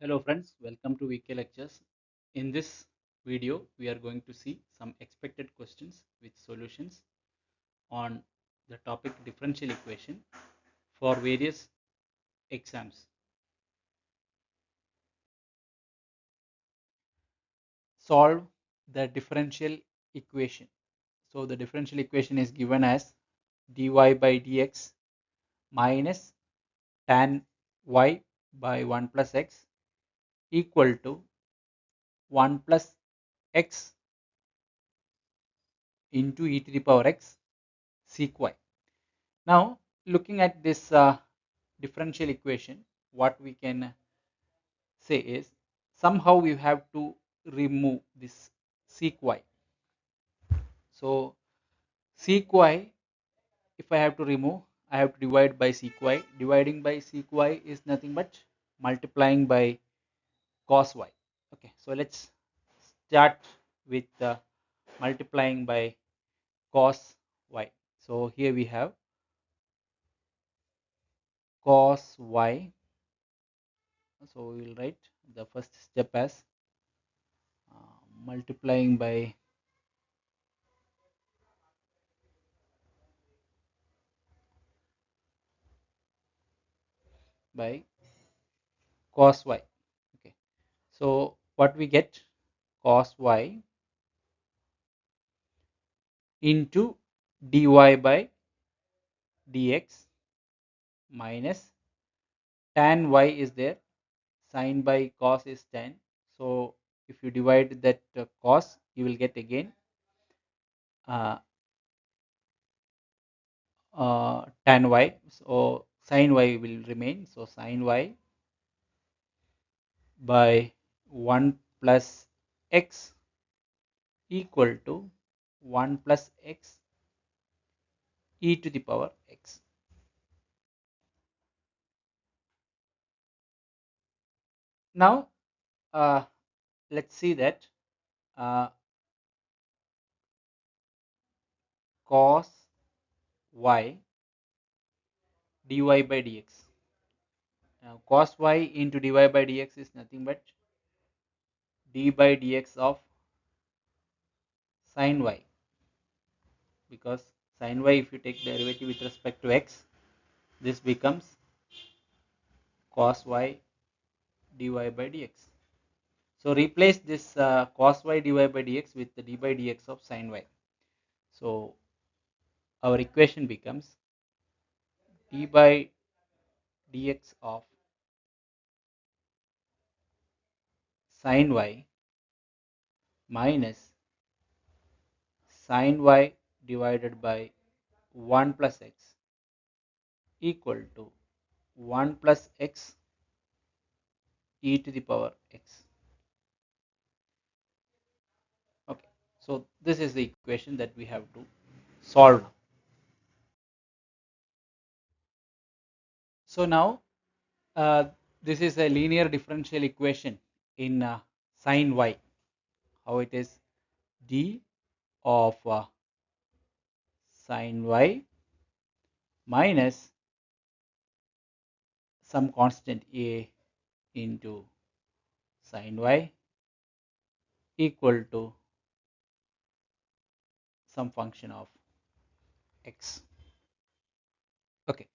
Hello friends, welcome to VK Lectures. In this video, we are going to see some expected questions with solutions on the topic differential equation for various exams. Solve the differential equation. So the differential equation is given as dy by dx minus tan y by 1 plus x equal to 1 plus x into e to the power x sec y. Now, looking at this differential equation, what we can say is somehow we have to remove this sec y. So, sec y, if I have to remove, I have to divide by sec y. Dividing by sec y is nothing but multiplying by cos y. Okay, so let's start with multiplying by cos y. So, here we have cos y. So, we will write the first step as multiplying by cos y. Okay, so what we get, cos y into dy by dx minus tan y is there, sin by cos is tan. So if you divide that cos, you will get again uh, tan y. So sin y will remain. So sin y by 1 plus x equal to 1 plus x e to the power x. Now let's see that uh, cos y dy by dx. Now cos y into dy by dx is nothing but d by dx of sin y, because sin y, if you take derivative with respect to x, this becomes cos y dy by dx. So replace this cos y dy by dx with the d by dx of sin y. So our equation becomes d by dx of sin y minus sin y divided by 1 plus x equal to 1 plus x e to the power x. Okay, so this is the equation that we have to solve. So now this is a linear differential equation in sin y. How it is? D of sin y minus some constant a into sin y equal to some function of x. Okay,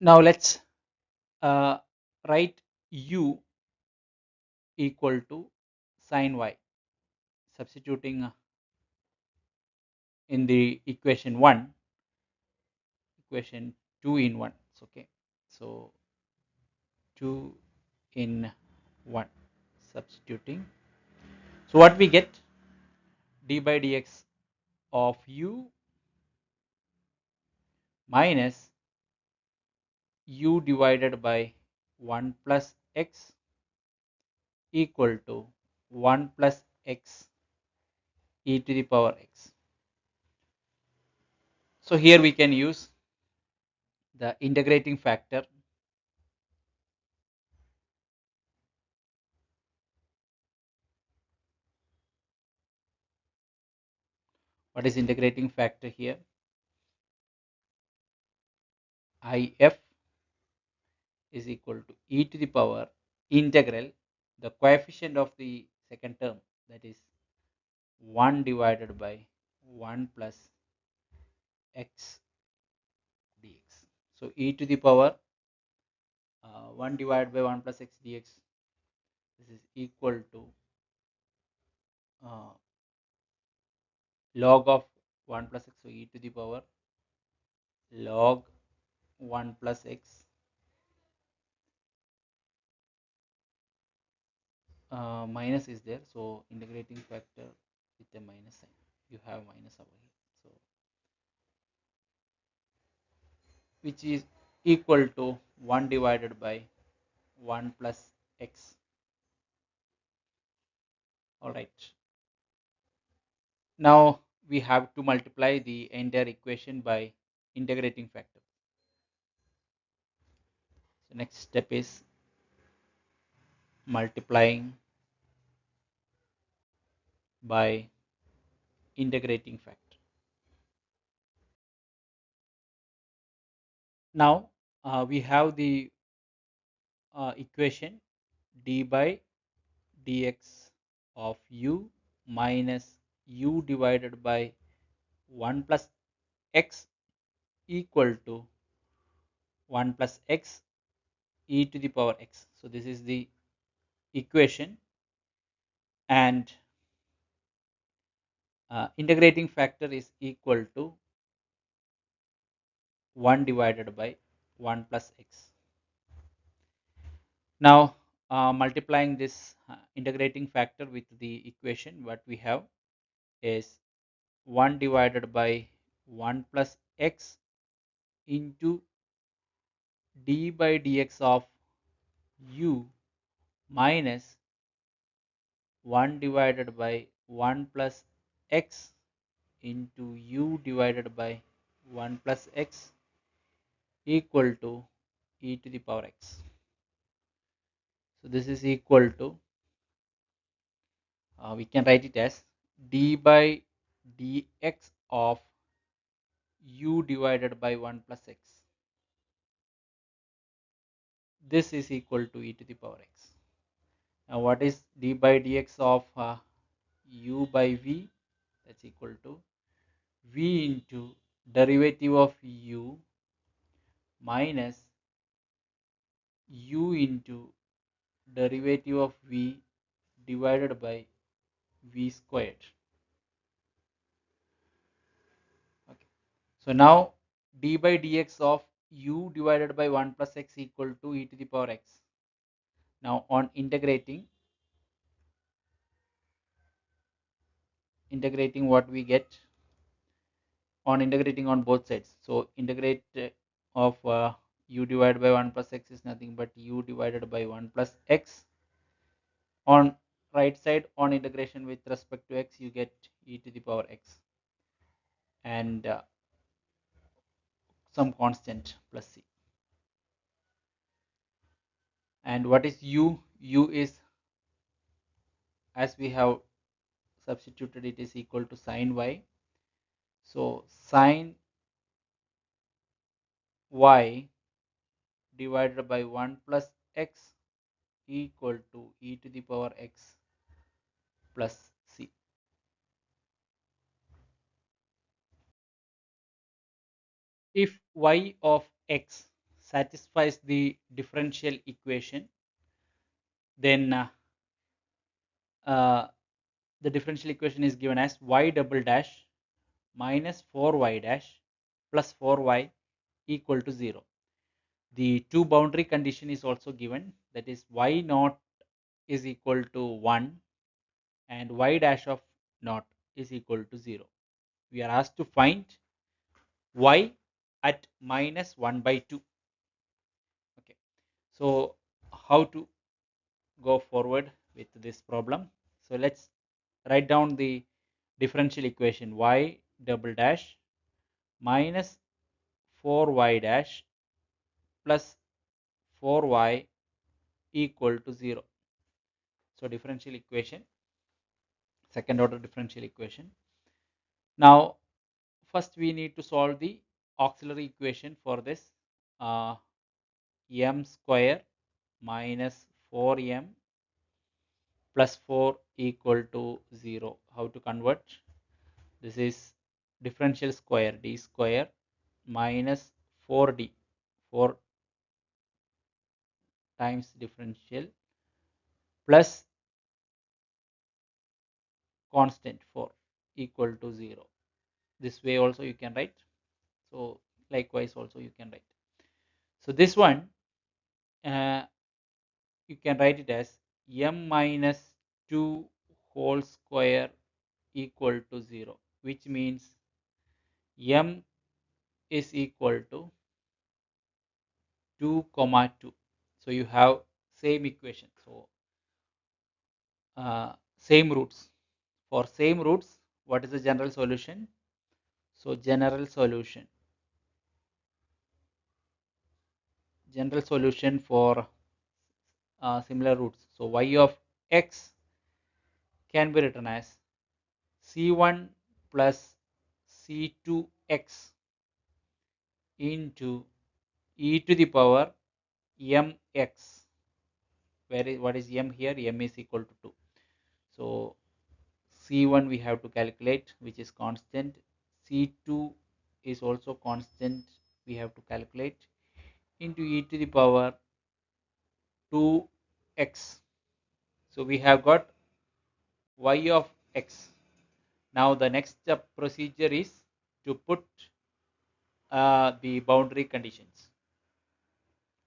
now let's uh, write u equal to sin y, substituting in the equation 1, equation 2 in 1. Okay, so 2 in 1, substituting. So what we get, d by dx of u minus u divided by 1 plus x equal to 1 plus x e to the power x. So here we can use the integrating factor. What is integrating factor here? IF is equal to e to the power integral the coefficient of the second term, that is 1 divided by 1 plus x dx. So e to the power 1 divided by 1 plus x dx, this is equal to uh, log of 1 plus x, so e to the power log 1 plus x minus is there, so integrating factor with a minus sign, you have minus over here, so which is equal to 1 divided by 1 plus x. All right, now we have to multiply the entire equation by integrating factor. So next step is multiplying by integrating factor. Now we have the equation d by dx of u minus u divided by 1 plus x equal to 1 plus x e to the power x. So this is the equation, and integrating factor is equal to 1 divided by 1 plus x. Now multiplying this integrating factor with the equation, what we have is 1 divided by 1 plus x into d by dx of u minus 1 divided by 1 plus x into u divided by 1 plus x equal to e to the power x. So this is equal to, we can write it as d by dx of u divided by 1 plus x. This is equal to e to the power x. Now what is d by dx of u by v? That's equal to v into derivative of u minus u into derivative of v divided by v squared. Okay. So now d by dx of u divided by 1 plus x equal to e to the power x. Now on integrating what we get on integrating on both sides. So integrate of u divided by 1 plus x is nothing but u divided by 1 plus x. On right side, on integration with respect to x, you get e to the power x and some constant plus c. And what is u? U is, as we have substituted, it is equal to sine y. So sine y divided by 1 plus x equal to e to the power x plus c. If y of x satisfies the differential equation, then uh, the differential equation is given as y double dash minus 4y dash plus 4y equal to 0. The two boundary condition is also given, that is y naught is equal to 1 and y dash of naught is equal to 0. We are asked to find y at minus 1 by 2. Okay, so how to go forward with this problem? So let's write down the differential equation y double dash minus 4y dash plus 4y equal to 0. So differential equation, second order differential equation. Now first we need to solve the auxiliary equation for this uh, m square minus 4m plus 4 equal to 0. How to convert? This is differential square, d square minus 4d, 4 times differential plus constant 4 equal to 0. This way also you can write. So likewise also you can write. So this one uh, you can write it as m minus 2 whole square equal to 0, which means m is equal to 2 comma 2. So you have same equation. So same roots. For same roots, what is the general solution? So general solution for similar roots. So y of x can be written as c1 plus c2x into e to the power mx. What is m here? M is equal to 2. So c1 we have to calculate, which is constant. c2 is also constant, we have to calculate, into e to the power 2x. So we have got y of x. Now the next procedure is to put the boundary conditions,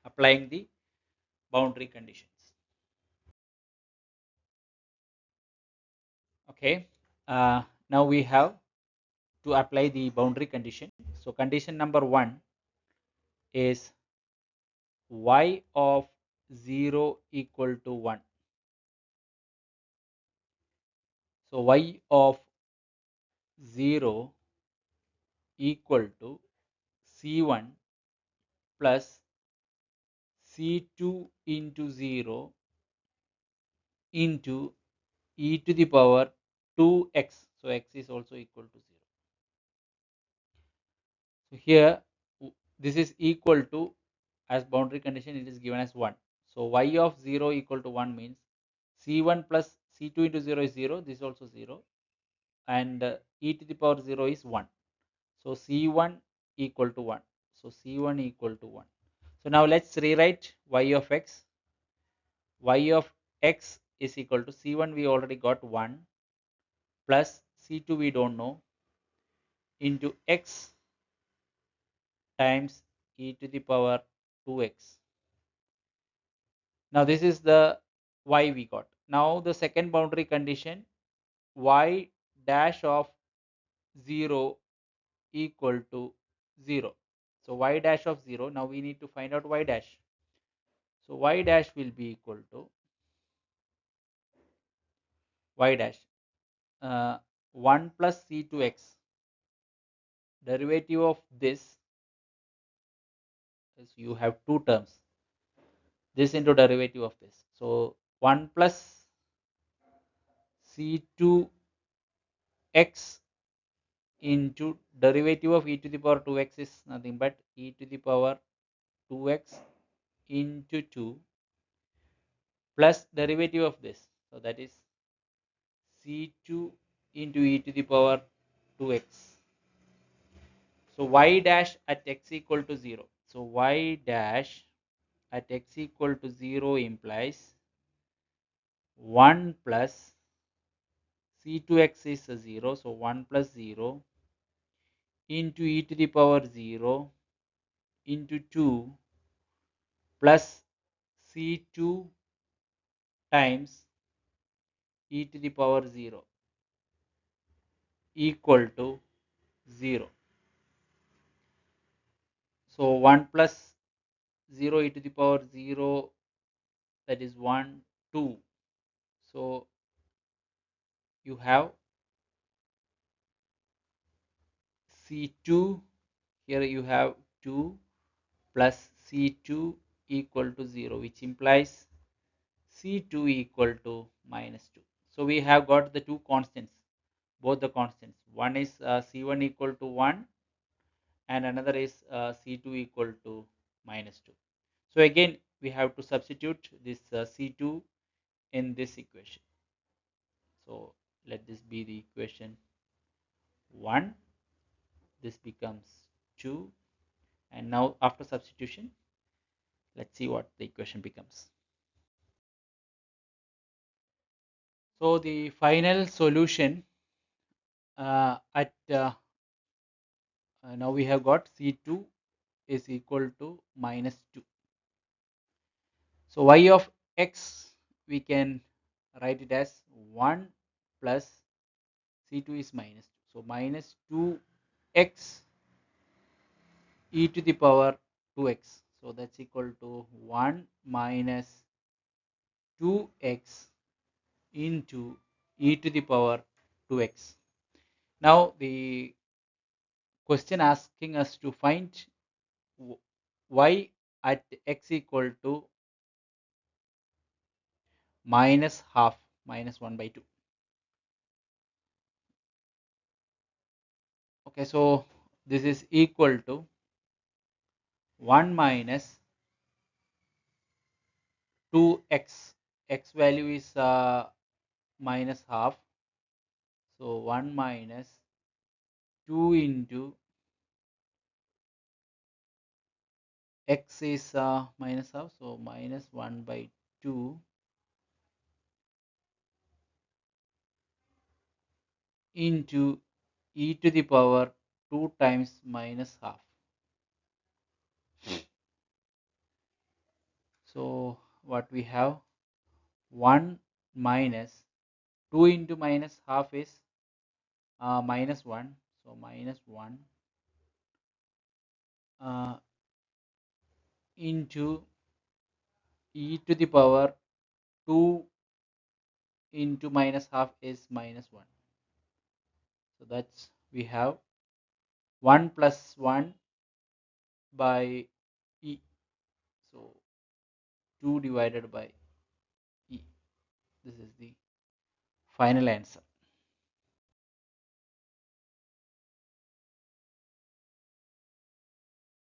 applying the boundary conditions. Okay, now we have to apply the boundary condition. So condition number 1 is y of 0 equal to 1. So y of 0 equal to c1 plus c2 into 0 into e to the power 2x. So x is also equal to 0. So here this is equal to, as boundary condition it is given as 1. So y of 0 equal to 1 means c1 plus c2 into 0 is 0. This is also 0. And e to the power 0 is 1. So c1 equal to 1. So c1 equal to 1. So now let's rewrite y of x. Y of x is equal to c1 we already got 1 plus c2 we don't know into x times e to the power 2x. Now this is the y we got. Now the second boundary condition, y dash of 0 equal to 0. So y dash of 0, now we need to find out y dash. So y dash will be equal to y dash 1 plus c2x. Derivative of this is, you have two terms, this into derivative of this. So 1 plus c2x into derivative of e to the power 2x is nothing but e to the power 2x into 2 plus derivative of this. So that is c2 into e to the power 2x. So y dash at x equal to 0. So y dash at x equal to 0 implies 1 plus c2x is a 0. So 1 plus 0 into e to the power 0 into 2 plus c2 times e to the power 0 equal to 0. So 1 plus 0 e to the power 0, that is 1, 2. So you have c2, here you have 2 plus c2 equal to 0, which implies c2 equal to minus 2. So we have got the two constants, both the constants. One is c1 equal to 1 and another is c2 equal to minus 2. So again we have to substitute this C2 in this equation. So let this be the equation 1, this becomes 2, and now after substitution let's see what the equation becomes. So the final solution at now we have got C2 is equal to minus 2. So y of x we can write it as 1 plus C2 is minus 2. So minus 2x e to the power 2x. So that's equal to 1 minus 2x into e to the power 2x. Now the question asking us to find y at x equal to minus half, minus 1 by 2. Okay, so this is equal to 1 minus 2x. X value is minus half. So 1 minus 2 into x is minus half. So minus 1 by 2 into e to the power 2 times minus half. So what we have, 1 minus 2 into minus half is minus 1. So minus 1 into e to the power 2 into minus half is minus 1. So that's we have 1 plus 1 by e. So 2 divided by e. This is the final answer.